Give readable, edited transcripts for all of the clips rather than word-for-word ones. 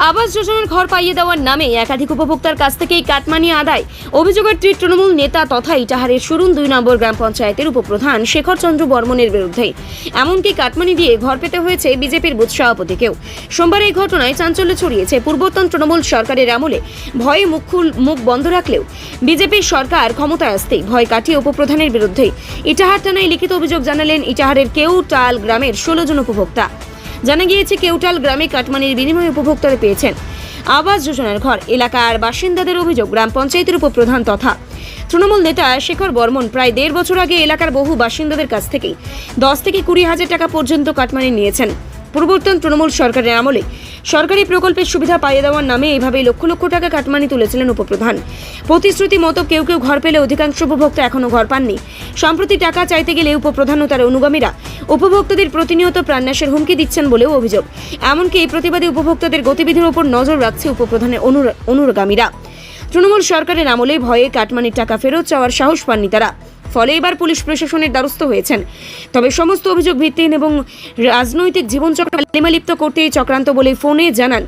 আবাস যোজনার ঘর পাইয়ে দেওয়ার নামে একাধিক উপভোক্তার কাছ থেকেই কাটমানি আদায়। অভিযোগের তীর তৃণমূল নেতা তথা ইটাহারের সুরুন 2 নম্বর গ্রাম পঞ্চায়েতের উপপ্রধান শেখর চন্দ্র বর্মনের বিরুদ্ধে। এমনকি কাটমানি দিয়ে ঘর পেতে হয়েছে বিজেপির বুথ সভাপতিকেও। সোমবার এই ঘটনায় চাঞ্চল্য ছড়িয়েছে। পূর্বতন তৃণমূল সরকারের আমলে ভয়ে মুখ বন্ধ রাখলেও বিজেপির সরকার ক্ষমতায় আসতেই ভয় কাটিয়ে উপপ্রধানের বিরুদ্ধে ইটাহার থানায় লিখিত অভিযোগ জানালেন ইটাহারের কেউটাল গ্রামের 16 জন উপভোক্তা। জানা গিয়েছে কেউটাল গ্রামে কাটমানির বিনিময়ে উপভোক্তারা পেয়েছেন আবাস যোজনার ঘর। এলাকার বাসিন্দাদের অভিযোগ, গ্রাম পঞ্চায়েতের উপপ্রধান তথা তৃণমূল নেতা শেখর বর্মন প্রায় 1.5 বছর আগে এলাকার বহু বাসিন্দাদের কাছ থেকে 10 থেকে 20 হাজার টাকা পর্যন্ত কাটমানি নিয়েছেন। পূর্বতন তৃণমূল সরকারের আমলে সরকারি প্রকল্পের সুবিধা পাইয়ে দেওয়ার নামে এভাবে লক্ষ লক্ষ টাকা কাটমানি তুলেছিলেন উপপ্রধান। প্রতিশ্রুতি মতো কেউ কেউ ঘর পেলে অধিকাংশ উপভোক্তা এখনো ঘর পাননি। সম্প্রতি টাকা চাইতে গেলে উপপ্রধান ও তার অনুগামীরা উপভোক্তাদের প্রতিনিয়ত প্রাণনাশের হুমকি দিচ্ছেন বলেও অভিযোগ। এমনকি এই প্রতিবাদী উপভোক্তাদের গতিবিধির উপর নজর রাখছে উপপ্রধানের অনুগামীরা। তৃণমূল সরকারের আমলে ভয়ে কাটমানির টাকা ফেরত চাওয়ার সাহস পাননি তারা। ফলে এবার পুলিশ প্রশাসনের দ্বারস্থ হয়েছেন। তবে সমস্ত অভিযোগ ভিত্তিহীন এবং রাজনৈতিক জীবনচক্র লিপ্ত করতে চক্রান্ত বলে ফোনে জানান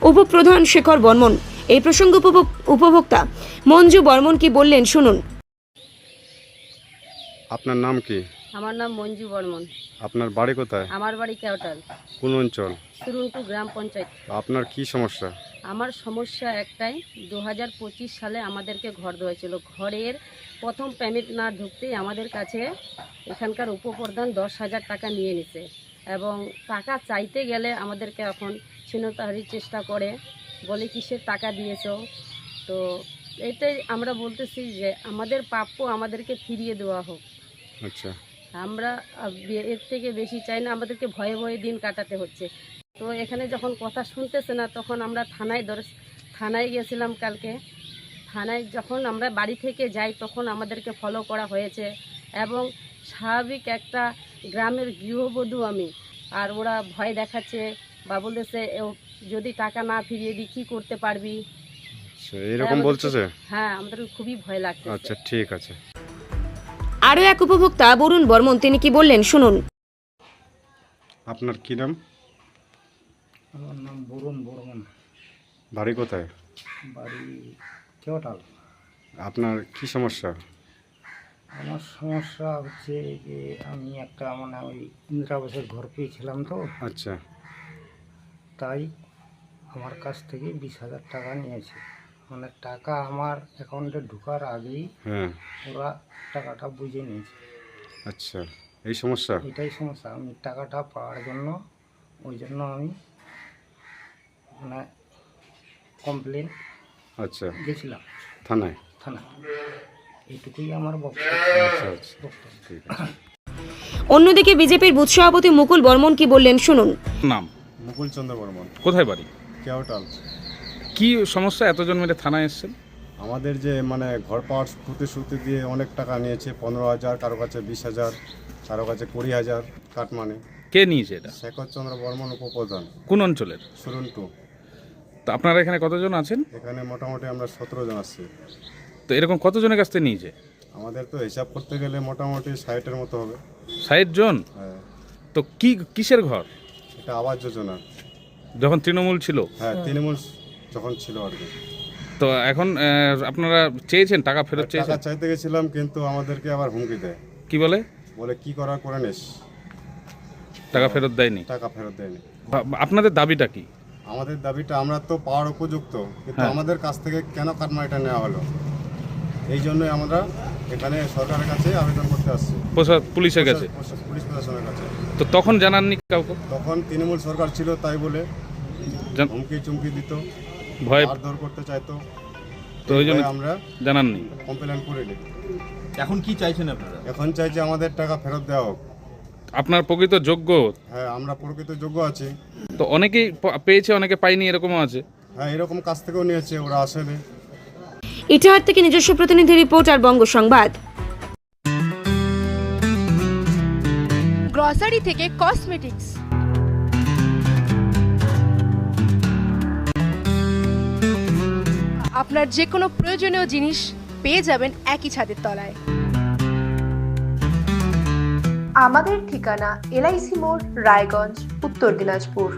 উপপ্রধান শেখর বর্মন। এই প্রসঙ্গে উপভোক্তা মঞ্জু বর্মন কি বললেন শুনুন। আপনার নাম কি? আমার নাম মঞ্জু বর্মন। আপনার বাড়ি কোথায়? আমার বাড়ি কেওটাল, কোন অঞ্চল? সুরুনটু গ্রাম পঞ্চায়েত। আপনার কি সমস্যা? আমার সমস্যা একটাই, 2025 সালে আমাদেরকে ঘর দেওয়া ছিল। ঘরের প্রথম পেমেন্ট না ঢুকতেই আমাদের কাছে এখানকার উপপ্রধান 10,000 টাকা নিয়ে নিছে এবং টাকা চাইতে গেলে আমাদেরকে এখন ছিনতাইয়ের চেষ্টা করে, বলে কিসের টাকা দিয়েছো। তো এটাই আমরা বলতেছি যে আমাদের প্রাপ্য আমাদেরকে ফিরিয়ে দেওয়া হোক। আচ্ছা, আমরা এর থেকে বেশি চাই না, আমাদেরকে ভয়ে ভয়ে দিন কাটাতে হচ্ছে। তো এখানে যখন কথা শুনতেছে না তখন আমরা থানায় গেছিলাম কালকে। থানায় যখন আমরা বাড়ি থেকে যাই তখন আমাদেরকে ফলো করা হয়েছে এবং স্বাভাবিক একটা গ্রামের গৃহবধূ আমি, আর ওরা ভয় দেখাচ্ছে বা বলতেছে যদি টাকা না ফিরিয়ে দিই কী করতে পারবি, এরকম বলছে। হ্যাঁ, আমাদের খুবই ভয় লাগছে। আচ্ছা, ঠিক আছে। আরও এক উপভোক্তা বরুণ বর্মন, তিনি কি বললেন শুনুন। আপনার কি নাম? আমার নাম বরুণ বর্মন। বাড়ি কোথায়? বাড়ি কেওটাল। আপনার কি সমস্যা? আমার সমস্যা হচ্ছে যে আমি একটা ওই ইন্দিরা আবাসের ঘর পেয়েছিলাম, তো আচ্ছা, তাই আমার কাছ থেকে 20,000 টাকা নিয়েছে। টাকা আমার অ্যাকাউন্টে ঢোকার আগেই হ্যাঁ, ওরা টাকাটা বুঝে নিয়েছে। আচ্ছা, এই সমস্যা। এটাই সমস্যা। আমি টাকাটা পাওয়ার জন্য ওই জন্য আমি কমপ্লেন আচ্ছা, গেছিলাম থানায়। এইটুকুই আমার বক্তব্য। আচ্ছা, ঠিক আছে। অন্যদিকে বিজেপির বুথ সভাপতি মুকুল বর্মন কি বললেন শুনুন। নাম? মুকুল চন্দ্র বর্মন। কোথায় বাড়ি? কেওটাল। কি সমস্যা এতজন মিলে থানায় এসেছেন? আমাদের যে ঘর পাওয়ার প্রতিশ্রুতি দিয়ে অনেক টাকা নিয়েছে, 15,000, কারো কাছে 20,000, কারো কাছে 20,000 কাটমানি। কে নিয়েছে এটা? শেখর চন্দ্র বর্মন, উপপ্রধান, কোন অঞ্চলের? সুরুনটু। তো আপনারা এখানে কতজন আছেন? এখানে মোটামুটি আমরা 17 জন আসছি। তো এরকম কতজনের কাছ থেকে নিয়েছে? আমাদের তো হিসাব করতে গেলে মোটামুটি 60-এর মতো হবে। 60 জন? হ্যাঁ। তো কিসের ঘর? এটা আবাস যোজনা। যখন তৃণমূল ছিল? হ্যাঁ, তৃণমূল যখন ছিল আর কি। তো এখন আপনারা চেয়েছেন টাকা ফেরত টাকা চেয়েছেন? চাইতে গেছিলাম, কিন্তু আমাদেরকে আবার হুমকি দেয়। কি বলে? বলে কি করার করে নিস। টাকা ফেরত দেয়নি? টাকা ফেরত দেয়নি। আপনাদের দাবিটা কি? আমাদের দাবিটা, আমরা তো পাওয়ার উপযুক্ত, কিন্তু হ্যাঁ। আমাদের কাছ থেকে কেন কাটমানিটা নেওয়া হলো, এই জন্যই আমরা এখানে সরকারের কাছে আবেদন করতে আসছি, পুলিশের কাছে। পুলিশ প্রশাসনের কাছে। তো তখন জানাননি কাউকে? তখন তৃণমূল সরকার ছিল, তাই বলে হুমকি চুমকি দিত, ভয় মারধর করতে চাইতো। তো ওই জন্য আমরা জানাননি, কমপ্লেন করিনি। এখন কি চাইছেন আপনারা? এখন চাইছে আমাদের টাকা ফেরত দেওয়া হোক। আপনার প্রকৃত যোগ্য? হ্যাঁ, আমরা প্রকৃত যোগ্য আছি। তো অনেকেই পেয়েছে, অনেকে পায়নি, এরকমও আছে। হ্যাঁ, এরকম কাছ থেকেও নিয়েছে, ওরা আসেনি। ইটাহার থেকে নিজস্ব প্রতিনিধি রিপোর্ট আর বঙ্গ সংবাদ। গ্রসারি থেকে কসমেটিক্স, আপনার যে কোনো প্রয়োজনীয় জিনিস পেয়ে যাবেন একই ছাদের তলায়। আমাদের ঠিকানা LIC মোড়, রায়গঞ্জ, উত্তর দিনাজপুর।